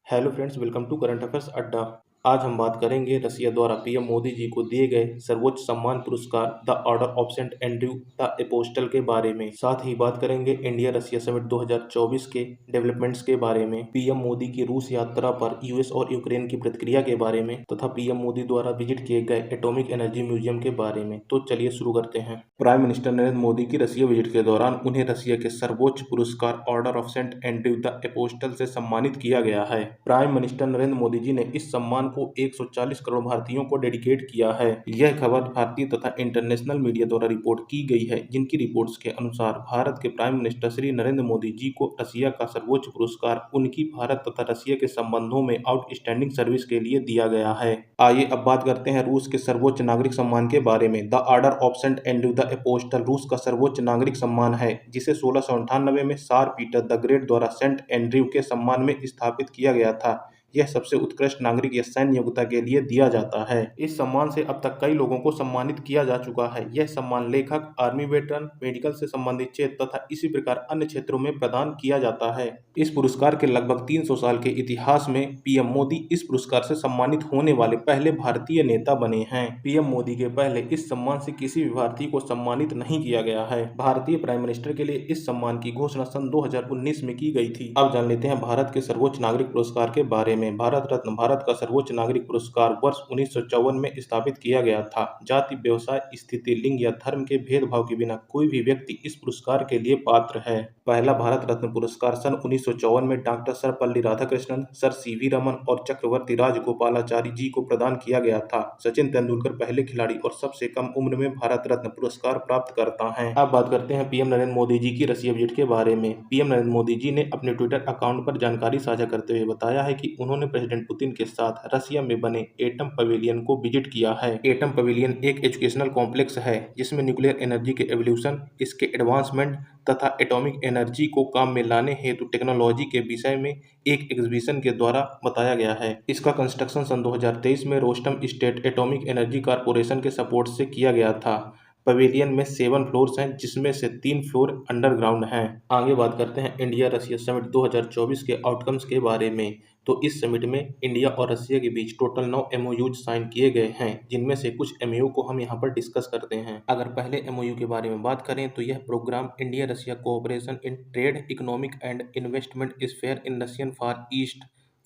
Hello friends, welcome to current affairs Adda. आज हम बात करेंगे रसिया द्वारा पीएम मोदी जी को दिए गए सर्वोच्च सम्मान पुरस्कार the order of Saint Andrew the apostle के बारे में। साथ ही बात करेंगे इंडिया रसिया समिट 2024 के डेवलपमेंट्स के बारे में, पीएम मोदी की रूस यात्रा पर यूएस और यूक्रेन की प्रतिक्रिया के बारे में तथा पीएम मोदी द्वारा विजिट किए गए एटॉमिक एनर्जी म्यूजियम के बारे में। तो चलिए शुरू करते हैं। प्राइम मिनिस्टर नरेंद्र मोदी की रसिया विजिट के दौरान उन्हें रसिया के सर्वोच्च पुरस्कार order of Saint Andrew the apostle से सम्मानित किया गया है। प्राइम मिनिस्टर नरेंद्र मोदी जी ने इस सम्मान को 140 करोड़ भारतीयों को डेडिकेट किया है। यह खबर भारतीय तथा इंटरनेशनल मीडिया द्वारा रिपोर्ट की गई है, जिनकी रिपोर्ट्स के अनुसार भारत के प्राइम मिनिस्टर श्री नरेंद्र मोदी जी को रसिया का सर्वोच्च पुरस्कार उनकी भारत तथा रसिया के संबंधों में आउटस्टैंडिंग सर्विस के लिए दिया गया है। आइए अब बात करते हैं रूस के सर्वोच्च नागरिक सम्मान के बारे में। The order of Saint Andrew the apostle रूस का सर्वोच्च नागरिक सम्मान है, जिसे 1698 में सार पीटर द ग्रेट द्वारा सेंट एंड्रयू के सम्मान में स्थापित किया गया था। यह सबसे उत्कृष्ट नागरिक या सैन्य योग्यता के लिए दिया जाता है। इस सम्मान से अब तक कई लोगों को सम्मानित किया जा चुका है। यह सम्मान लेखक, आर्मी वेटरन, मेडिकल से संबंधित क्षेत्र तथा इसी प्रकार अन्य क्षेत्रों में प्रदान किया जाता है। इस पुरस्कार के लगभग 300 साल के इतिहास में पीएम मोदी इस पुरस्कार से सम्मानित होने वाले पहले भारतीय नेता बने हैं। पीएम मोदी के पहले इस सम्मान से किसी भी भारतीय को सम्मानित नहीं किया गया है। भारतीय प्राइम मिनिस्टर के लिए इस सम्मान की घोषणा सन 2019 में की गई थी। अब जान लेते हैं भारत के सर्वोच्च नागरिक पुरस्कार के बारे में। भारत रत्न भारत का सर्वोच्च नागरिक पुरस्कार वर्ष 1954 में स्थापित किया गया था। जाति, व्यवसाय, स्थिति, लिंग या धर्म के भेदभाव के बिना कोई भी व्यक्ति इस पुरस्कार के लिए पात्र है। पहला भारत रत्न पुरस्कार सन 1954 में doctor Sarvepalli Radhakrishnan, sir CV Raman और चक्रवर्ती राजगोपालाचारी जी को प्रदान किया गया था। सचिन तेंदुलकर पहले खिलाड़ी और सबसे कम उम्र में भारत रत्न पुरस्कार प्राप्त करता है। अब बात करते हैं पीएम नरेंद्र मोदी जी की रसिया विजिट के बारे में। पीएम नरेंद्र मोदी जी ने अपने ट्विटर अकाउंट पर जानकारी साझा करते हुए बताया है कि उन्होंने प्रेसिडेंट पुतिन के साथ रसिया में बने एटम पवेलियन को विजिट किया है। एटम पवेलियन एक एजुकेशनल कॉम्प्लेक्स है, जिसमें न्यूक्लियर एनर्जी के एवोल्यूशन, इसके एडवांसमेंट तथा एटॉमिक एनर्जी को काम में लाने हेतु टेक्नोलॉजी के विषय में एक एग्जीबिशन के द्वारा बताया गया है। इसका कंस्ट्रक्शन सन 2023 में rostrum state atomic energy corporation के सपोर्ट से किया गया था। पवेलियन में 7 फ्लोर्स हैं, जिसमें से 3 फ्लोर अंडरग्राउंड हैं। आगे बात करते हैं इंडिया रसिया समिट 2024 के आउटकम्स के बारे में। तो इस समिट में इंडिया और रसिया के बीच टोटल 9 एमओयू साइन किए गए हैं, जिनमें से कुछ एमओयू को हम यहाँ पर डिस्कस करते हैं। अगर पहले एमओयू के बारे में बात करें तो यह program India Russia cooperation in trade, economic and investment sphere in Russian far east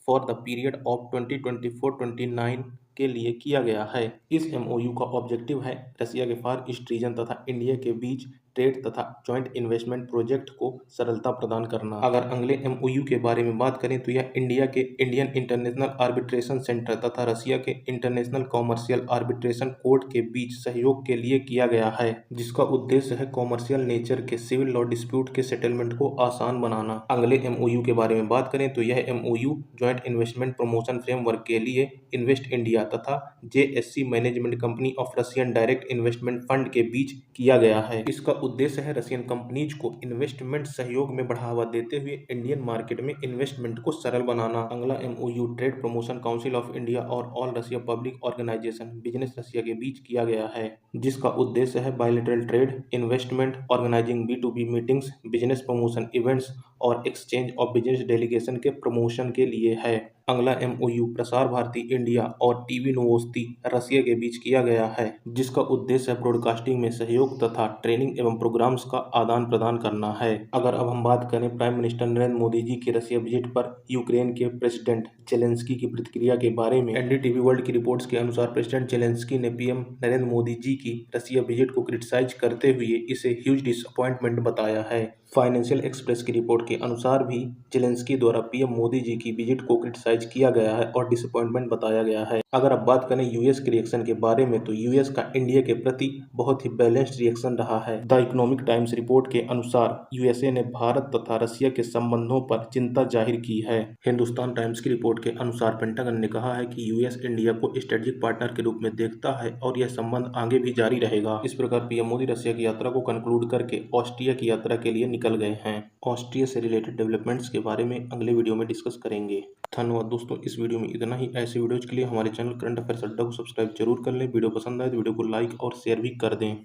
for the period of 2024-29 के लिए किया गया है। इस एमओयू का ऑब्जेक्टिव है रसिया के फार ईस्ट रीजन तथा इंडिया के बीच ट्रेड तथा जॉइंट इन्वेस्टमेंट प्रोजेक्ट को सरलता प्रदान करना। अगर अगले एमओयू के बारे में बात करें तो यह इंडिया के इंडियन इंटरनेशनल आर्बिट्रेशन सेंटर तथा रसिया के इंटरनेशनल कॉमर्शियल आर्बिट्रेशन कोर्ट के बीच सहयोग के लिए किया गया है, जिसका उद्देश्य है कॉमर्शियल नेचर के सिविल लॉ डिस्प्यूट के सेटलमेंट को आसान बनाना। अगले एमओयू के बारे में बात करें तो यह MOU joint investment promotion framework के लिए इन्वेस्ट इंडिया तथा JSC management company of Russian direct investment fund के बीच किया गया है। इसका उद्देश्य है रशियन कंपनीज को इन्वेस्टमेंट सहयोग में बढ़ावा देते हुए इंडियन मार्केट में इन्वेस्टमेंट को सरल बनाना। अगला MOU trade promotion council of India और all Russia public organisation business Russia के बीच किया गया है, जिसका उद्देश्य है bilateral trade, investment, organising B2B meetings, business promotion events और एक्सचेंज ऑफ बिजनेस डेलीगेशन के प्रमोशन के लिए है। अगला एमओयू प्रसार भारती इंडिया और टीवी नोवोस्ती रसिया के बीच किया गया है, जिसका उद्देश्य ब्रॉडकास्टिंग में सहयोग तथा ट्रेनिंग एवं प्रोग्राम्स का आदान प्रदान करना है। अगर अब हम बात करें प्राइम मिनिस्टर नरेंद्र मोदी जी की रसिया विजिट पर यूक्रेन के प्रेसिडेंट जेलेंस्की की प्रतिक्रिया के बारे में, एनडीटीवी वर्ल्ड की रिपोर्ट्स के अनुसार प्रेसिडेंट जेलेंस्की ने पीएम नरेंद्र मोदी जी की रसिया विजिट को क्रिटिसाइज करते हुए इसे ह्यूज डिसअपॉइंटमेंट बताया है। फाइनेंशियल एक्सप्रेस की रिपोर्ट के अनुसार भी जेलेंस्की द्वारा पीएम मोदी जी की विजिट को क्रिटिसाइज किया गया है और डिसअपॉइंटमेंट बताया गया है। अगर अब बात करें यूएस के रिएक्शन के बारे में तो यूएस का इंडिया के प्रति बहुत ही बैलेंस्ड रिएक्शन रहा है। द इकोनॉमिक टाइम्स रिपोर्ट के अनुसार यूएसए ने भारत तथा रसिया के संबंधों पर चिंता जाहिर की है। हिंदुस्तान टाइम्स की रिपोर्ट के अनुसार पेंटागन ने कहा है कि यूएस इंडिया को स्ट्रेटेजिक पार्टनर के रूप में देखता है और यह संबंध आगे भी जारी रहेगा। इस प्रकार पीएम मोदी रसिया की यात्रा को कंक्लूड करके ऑस्ट्रिया की यात्रा के लिए निकल गए हैं। ऑस्ट्रिया से रिलेटेड डेवलपमेंट्स के बारे में अगले वीडियो में डिस्कस करेंगे। धन्यवाद दोस्तों, इस वीडियो में इतना ही। ऐसे वीडियोज के लिए हमारे चैनल करंट अफेयर्स अड्डा को सब्सक्राइब जरूर कर लें। वीडियो पसंद आए तो वीडियो को लाइक और शेयर भी कर दें।